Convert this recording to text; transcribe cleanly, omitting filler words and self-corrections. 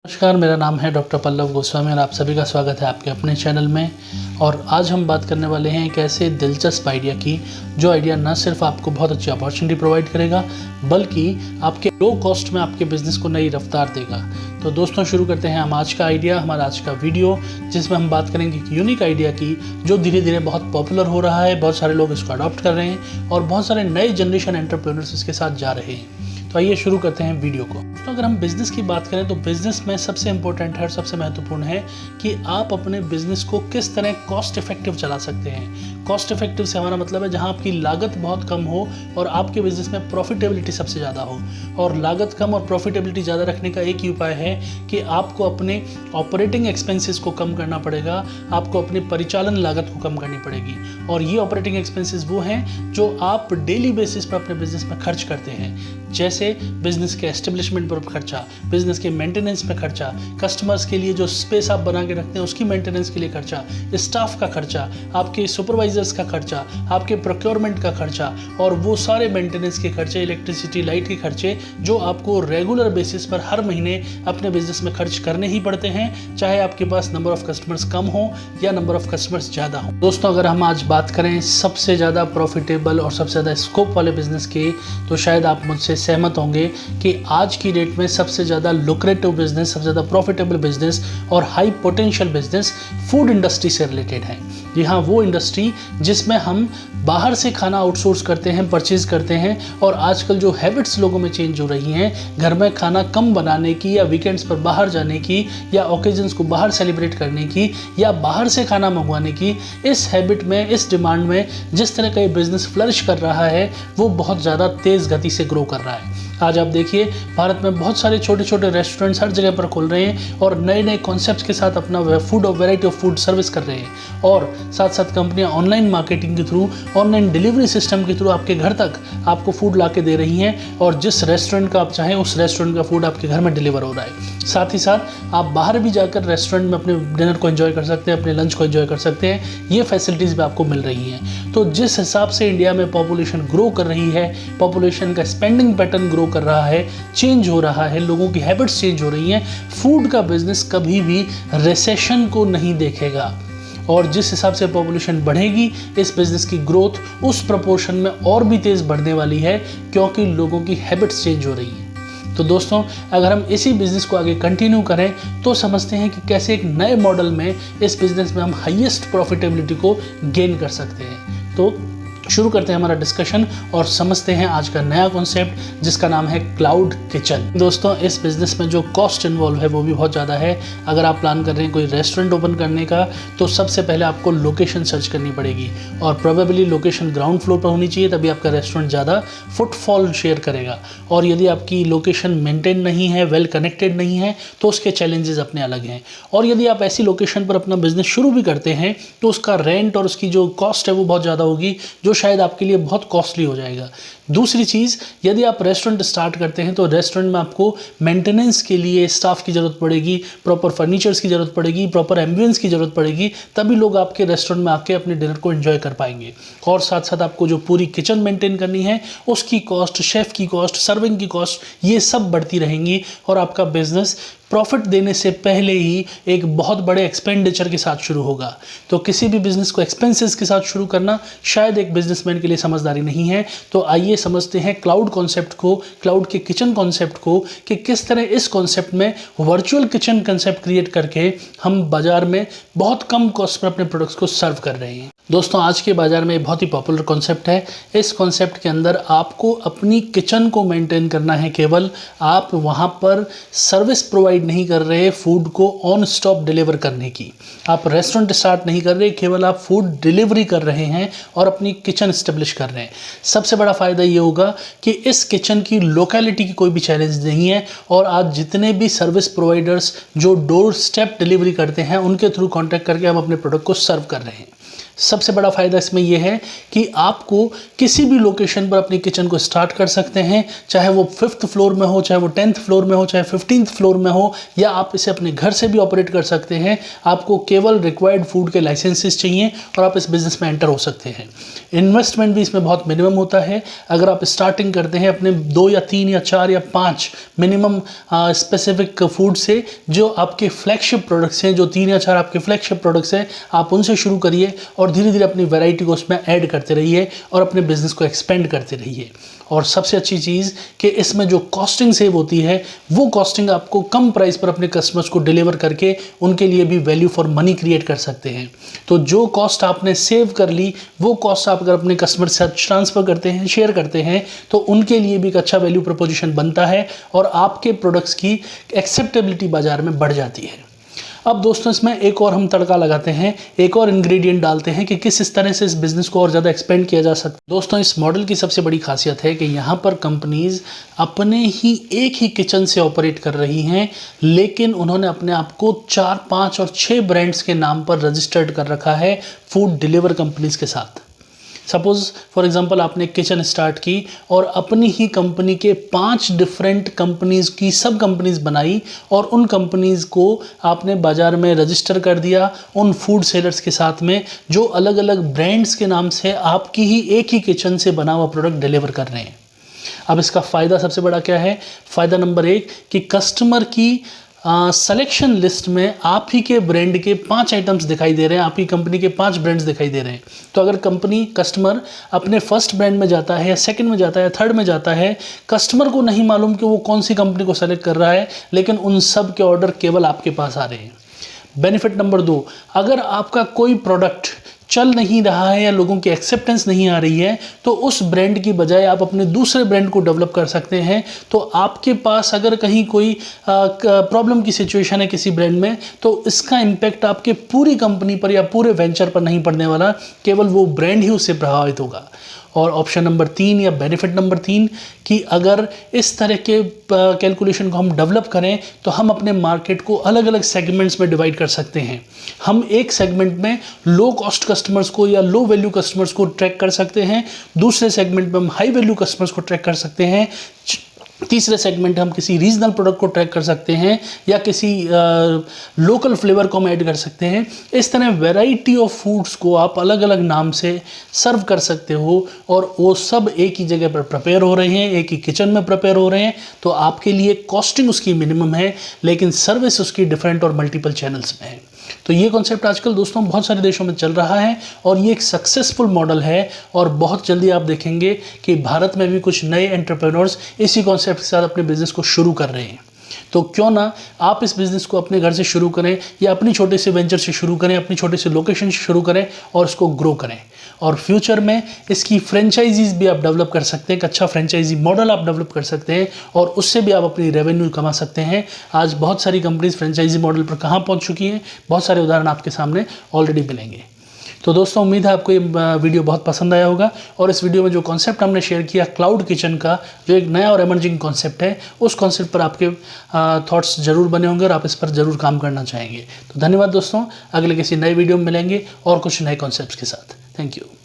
नमस्कार, मेरा नाम है डॉक्टर पल्लव गोस्वामी और आप सभी का स्वागत है आपके अपने चैनल में। और आज हम बात करने वाले हैं एक ऐसे दिलचस्प आइडिया की जो आइडिया न सिर्फ आपको बहुत अच्छी अपॉर्चुनिटी प्रोवाइड करेगा बल्कि आपके लो कॉस्ट में आपके बिजनेस को नई रफ्तार देगा। तो दोस्तों, शुरू करते हैं हम आज का आइडिया, हमारा आज का वीडियो, जिसमें हम बात करेंगे एक यूनिक आइडिया की जो धीरे धीरे बहुत पॉपुलर हो रहा है, बहुत सारे लोग इसको अडॉप्ट कर रहे हैं और बहुत सारे नए जनरेशन एंटरप्रेन्योर्स इसके साथ जा रहे हैं। तो आइए शुरू करते हैं वीडियो को। तो अगर हम बिजनेस की बात करें तो बिजनेस में सबसे इंपॉर्टेंट है और सबसे महत्वपूर्ण है कि आप अपने बिजनेस को किस तरह कॉस्ट इफेक्टिव चला सकते हैं। कॉस्ट इफेक्टिव से हमारा मतलब है जहां आपकी लागत बहुत कम हो और आपके बिजनेस में प्रॉफिटेबिलिटी सबसे ज़्यादा हो। और लागत कम और प्रॉफिटेबिलिटी ज़्यादा रखने का एक ही उपाय है कि आपको अपने ऑपरेटिंग एक्सपेंसेस को कम करना पड़ेगा, आपको अपनी परिचालन लागत को कम करनी पड़ेगी। और ये ऑपरेटिंग एक्सपेंसेस वो हैं जो आप डेली बेसिस पर अपने बिजनेस में खर्च करते हैं, जैसे बिजनेस के एस्टेब्लिशमेंट पर खर्चा, बिजनेस के मेंटेनेंस में खर्चा, कस्टमर्स के लिए जो स्पेस आप बना के रखते हैं उसकी मेंटेनेंस के लिए खर्चा, स्टाफ का खर्चा, आपके सुपरवाइजर्स का खर्चा, आपके प्रोक्योरमेंट का खर्चा और वो सारे मेंटेनेंस के खर्चे, इलेक्ट्रिसिटी, लाइट के खर्चे जो आपको रेगुलर बेसिस पर हर महीने अपने बिजनेस में खर्च करने ही पड़ते हैं, चाहे आपके पास नंबर ऑफ कस्टमर्स कम हो या नंबर ऑफ कस्टमर्स ज़्यादा हो। दोस्तों, अगर हम आज बात करें सबसे ज़्यादा प्रॉफिटेबल और सबसे ज़्यादा स्कोप वाले बिजनेस की, तो शायद आप मुझसे सहमत होंगे कि आज की डेट में सबसे ज़्यादा लुक्रेटिव बिजनेस, सबसे ज़्यादा प्रॉफिटेबल बिजनेस और high potential business food industry से रिलेटेड है। जी हाँ, वो इंडस्ट्री जिसमें हम बाहर से खाना आउटसोर्स करते हैं, परचेज करते हैं। और आजकल जो हैबिट्स लोगों में चेंज हो रही हैं, घर में खाना कम बनाने की या वीकेंड्स पर बाहर जाने की या ओकेजन्स को बाहर सेलिब्रेट करने की या बाहर से खाना मंगवाने की, इस हैबिट में, इस डिमांड में जिस तरह का ये बिजनेस फ्लरिश कर रहा है वो बहुत ज़्यादा तेज़ गति से ग्रो कर रहा है। आज आप देखिए, भारत में बहुत सारे छोटे छोटे रेस्टोरेंट्स हर जगह पर खुल रहे हैं और नए नए कॉन्सेप्ट्स के साथ अपना फूड और वैरायटी ऑफ फूड सर्विस कर रहे हैं। और साथ साथ कंपनियां ऑनलाइन मार्केटिंग के थ्रू, ऑनलाइन डिलीवरी सिस्टम के थ्रू आपके घर तक आपको फूड ला के दे रही हैं और जिस रेस्टोरेंट का आप चाहें उस रेस्टोरेंट का फूड आपके घर में डिलीवर हो रहा है। साथ ही साथ आप बाहर भी जाकर रेस्टोरेंट में अपने डिनर को एंजॉय कर सकते हैं, अपने लंच को एंजॉय कर सकते हैं। ये फैसिलिटीज़ भी आपको मिल रही हैं। तो जिस हिसाब से इंडिया में पॉपुलेशन ग्रो कर रही है, पॉपुलेशन का स्पेंडिंग पैटर्न ग्रो कर रहा है, चेंज हो रहा है, लोगों की हैबिट्स चेंज हो रही हैं, फूड का बिजनेस कभी भी रिसेशन को नहीं देखेगा। और जिस हिसाब से पॉपुलेशन बढ़ेगी, इस बिजनेस की ग्रोथ उस प्रोपोर्शन में और भी तेज़ बढ़ने वाली है क्योंकि लोगों की हैबिट्स चेंज हो रही हैं। तो दोस्तों, अगर हम इसी बिज़नेस को आगे कंटिन्यू करें तो समझते हैं कि कैसे एक नए मॉडल में इस बिज़नेस में हम हाईएस्ट प्रॉफिटेबिलिटी को गेन कर सकते हैं। तो शुरू करते हैं हमारा डिस्कशन और समझते हैं आज का नया कॉन्सेप्ट जिसका नाम है क्लाउड किचन। दोस्तों, इस बिज़नेस में जो कॉस्ट इन्वॉल्व है वो भी बहुत ज़्यादा है। अगर आप प्लान कर रहे हैं कोई रेस्टोरेंट ओपन करने का तो सबसे पहले आपको लोकेशन सर्च करनी पड़ेगी और प्रोबेबली लोकेशन ग्राउंड फ्लोर पर होनी चाहिए, तभी आपका रेस्टोरेंट ज़्यादा फुटफॉल शेयर करेगा। और यदि आपकी लोकेशन मेंटेन नहीं है, वेल कनेक्टेड नहीं है, तो उसके चैलेंजेस अपने अलग हैं। और यदि आप ऐसी लोकेशन पर अपना बिजनेस शुरू भी करते हैं तो उसका रेंट और उसकी जो कॉस्ट है वो बहुत ज़्यादा होगी, जो शायद आपके लिए बहुत कॉस्टली हो जाएगा। दूसरी चीज़, यदि आप रेस्टोरेंट स्टार्ट करते हैं तो रेस्टोरेंट में आपको मेंटेनेंस के लिए स्टाफ की ज़रूरत पड़ेगी, प्रॉपर फर्नीचर्स की ज़रूरत पड़ेगी, प्रॉपर एम्बियंस की ज़रूरत पड़ेगी, तभी लोग आपके रेस्टोरेंट में आके अपने डिनर को एंजॉय कर पाएंगे। और साथ साथ आपको जो पूरी किचन मेंटेन करनी है उसकी कॉस्ट, शेफ़ की कॉस्ट, सर्विंग की कॉस्ट, ये सब बढ़ती रहेंगी और आपका बिजनेस प्रॉफिट देने से पहले ही एक बहुत बड़े एक्सपेंडिचर के साथ शुरू होगा। तो किसी भी बिजनेस को एक्सपेंसेस के साथ शुरू करना शायद एक बिजनेसमैन के लिए समझदारी नहीं है। तो आइए समझते हैं क्लाउड कॉन्सेप्ट को, क्लाउड के किचन कॉन्सेप्ट को, कि किस तरह इस कॉन्सेप्ट में वर्चुअल किचन कॉन्सेप्ट क्रिएट करके हम बाजार में बहुत कम कॉस्ट पर अपने प्रोडक्ट्स को सर्व कर रहे हैं। दोस्तों, आज के बाज़ार में बहुत ही पॉपुलर कॉन्सेप्ट है। इस कॉन्सेप्ट के अंदर आपको अपनी किचन को मेंटेन करना है, केवल आप वहाँ पर सर्विस प्रोवाइड नहीं कर रहे फूड को ऑन स्टॉप डिलीवर करने की। आप रेस्टोरेंट स्टार्ट नहीं कर रहे, केवल आप फूड डिलीवरी कर रहे हैं और अपनी किचन इस्टेब्लिश कर रहे हैं। सबसे बड़ा फ़ायदा ये होगा कि इस किचन की लोकेलिटी की कोई भी चैलेंज नहीं है और आज जितने भी सर्विस प्रोवाइडर्स जो डोर स्टेप डिलीवरी करते हैं उनके थ्रू कॉन्टैक्ट करके हम अपने प्रोडक्ट को सर्व कर रहे हैं। सबसे बड़ा फ़ायदा इसमें यह है कि आपको किसी भी लोकेशन पर अपनी किचन को स्टार्ट कर सकते हैं, चाहे वो 5th फ्लोर में हो, चाहे वो 10th फ्लोर में हो, चाहे 15th फ्लोर में हो, या आप इसे अपने घर से भी ऑपरेट कर सकते हैं। आपको केवल रिक्वायर्ड फूड के लाइसेंसेस चाहिए और आप इस बिज़नेस में एंटर हो सकते हैं। इन्वेस्टमेंट भी इसमें बहुत मिनिमम होता है। अगर आप स्टार्टिंग करते हैं अपने 2 या 3 या 4 या 5 मिनिमम स्पेसिफिक फूड से, जो आपके फ्लैगशिप प्रोडक्ट्स हैं, जो 3 या 4 आपके फ्लैगशिप प्रोडक्ट्स हैं, आप उनसे शुरू करिए और धीरे धीरे अपनी वैरायटी को उसमें ऐड करते रहिए और अपने बिजनेस को एक्सपेंड करते रहिए। और सबसे अच्छी चीज़ कि इसमें जो कॉस्टिंग सेव होती है, वो कॉस्टिंग आपको कम प्राइस पर अपने कस्टमर्स को डिलीवर करके उनके लिए भी वैल्यू फॉर मनी क्रिएट कर सकते हैं। तो जो कॉस्ट आपने सेव कर ली, वो कॉस्ट आप अगर अपने कस्टमर से ट्रांसफ़र करते हैं, शेयर करते हैं, तो उनके लिए भी एक अच्छा वैल्यू प्रपोजिशन बनता है और आपके प्रोडक्ट्स की एक्सेप्टेबिलिटी बाजार में बढ़ जाती है। अब दोस्तों इसमें एक और हम तड़का लगाते हैं, एक और इंग्रेडिएंट डालते हैं कि किस तरह से इस बिज़नेस को और ज़्यादा एक्सपेंड किया जा सकता है। दोस्तों इस मॉडल की सबसे बड़ी खासियत है कि यहाँ पर कंपनीज़ अपने ही एक ही किचन से ऑपरेट कर रही हैं, लेकिन उन्होंने अपने आप को 4, 5 और 6 ब्रांड्स के नाम पर रजिस्टर्ड कर रखा है फूड डिलीवर कंपनीज़ के साथ। सपोज़ फॉर एग्जांपल आपने किचन स्टार्ट की और अपनी ही कंपनी के 5 डिफरेंट कंपनीज़ की सब कंपनीज़ बनाई और उन कंपनीज़ को आपने बाज़ार में रजिस्टर कर दिया उन फूड सेलर्स के साथ में, जो अलग अलग ब्रांड्स के नाम से आपकी ही एक ही किचन से बना हुआ प्रोडक्ट डिलीवर कर रहे हैं। अब इसका फ़ायदा सबसे बड़ा क्या है? फ़ायदा नंबर 1 कि कस्टमर की सिलेक्शन लिस्ट में आप ही के ब्रांड के 5 आइटम्स दिखाई दे रहे हैं, आप ही कंपनी के 5 ब्रांड्स दिखाई दे रहे हैं। तो अगर कस्टमर अपने फर्स्ट ब्रांड में जाता है या सेकंड में जाता है या थर्ड में जाता है, कस्टमर को नहीं मालूम कि वो कौन सी कंपनी को सेलेक्ट कर रहा है, लेकिन उन सब के ऑर्डर केवल आपके पास आ रहे हैं। बेनिफिट नंबर 2, अगर आपका कोई प्रोडक्ट चल नहीं रहा है या लोगों की एक्सेप्टेंस नहीं आ रही है, तो उस ब्रांड की बजाय आप अपने दूसरे ब्रांड को डेवलप कर सकते हैं। तो आपके पास अगर कहीं कोई प्रॉब्लम की सिचुएशन है किसी ब्रांड में, तो इसका इम्पैक्ट आपके पूरी कंपनी पर या पूरे वेंचर पर नहीं पड़ने वाला, केवल वो ब्रांड ही उससे प्रभावित होगा। और ऑप्शन नंबर 3 या बेनिफिट नंबर 3 कि अगर इस तरह के कैलकुलेशन को हम डेवलप करें, तो हम अपने मार्केट को अलग अलग सेगमेंट्स में डिवाइड कर सकते हैं। हम एक सेगमेंट में लो कॉस्ट कस्टमर्स को या लो वैल्यू कस्टमर्स को ट्रैक कर सकते हैं, दूसरे सेगमेंट में हम हाई वैल्यू कस्टमर्स को ट्रैक कर सकते हैं, तीसरे सेगमेंट हम किसी रीजनल प्रोडक्ट को ट्रैक कर सकते हैं या किसी लोकल फ्लेवर को हम ऐड कर सकते हैं। इस तरह वैरायटी ऑफ फूड्स को आप अलग अलग नाम से सर्व कर सकते हो और वो सब एक ही जगह पर प्रिपेयर हो रहे हैं, एक ही किचन में प्रिपेयर हो रहे हैं। तो आपके लिए कॉस्टिंग उसकी मिनिमम है, लेकिन सर्विस उसकी डिफरेंट और मल्टीपल चैनल्स में है। तो ये कॉन्सेप्ट आजकल दोस्तों बहुत सारे देशों में चल रहा है और ये एक सक्सेसफुल मॉडल है और बहुत जल्दी आप देखेंगे कि भारत में भी कुछ नए एंटरप्रेन्योर्स इसी कॉन्सेप्ट के साथ अपने बिजनेस को शुरू कर रहे हैं। तो क्यों ना आप इस बिज़नेस को अपने घर से शुरू करें या अपनी छोटे से वेंचर से शुरू करें, अपनी छोटे से लोकेशन से शुरू करें और इसको ग्रो करें। और फ्यूचर में इसकी फ्रेंचाइजीज़ भी आप डेवलप कर सकते हैं, एक अच्छा फ्रेंचाइजी मॉडल आप डेवलप कर सकते हैं और उससे भी आप अपनी रेवेन्यू कमा सकते हैं। आज बहुत सारी कंपनीज फ्रेंचाइजी मॉडल पर कहाँ पहुँच चुकी हैं, बहुत सारे उदाहरण आपके सामने ऑलरेडी मिलेंगे। तो दोस्तों उम्मीद है आपको ये वीडियो बहुत पसंद आया होगा और इस वीडियो में जो कॉन्सेप्ट हमने शेयर किया क्लाउड किचन का, जो एक नया और एमर्जिंग कॉन्सेप्ट है, उस कॉन्सेप्ट पर आपके थॉट्स जरूर बने होंगे और आप इस पर जरूर काम करना चाहेंगे। तो धन्यवाद दोस्तों, अगले किसी नए वीडियो में मिलेंगे और कुछ नए कॉन्सेप्ट्स के साथ। Thank you.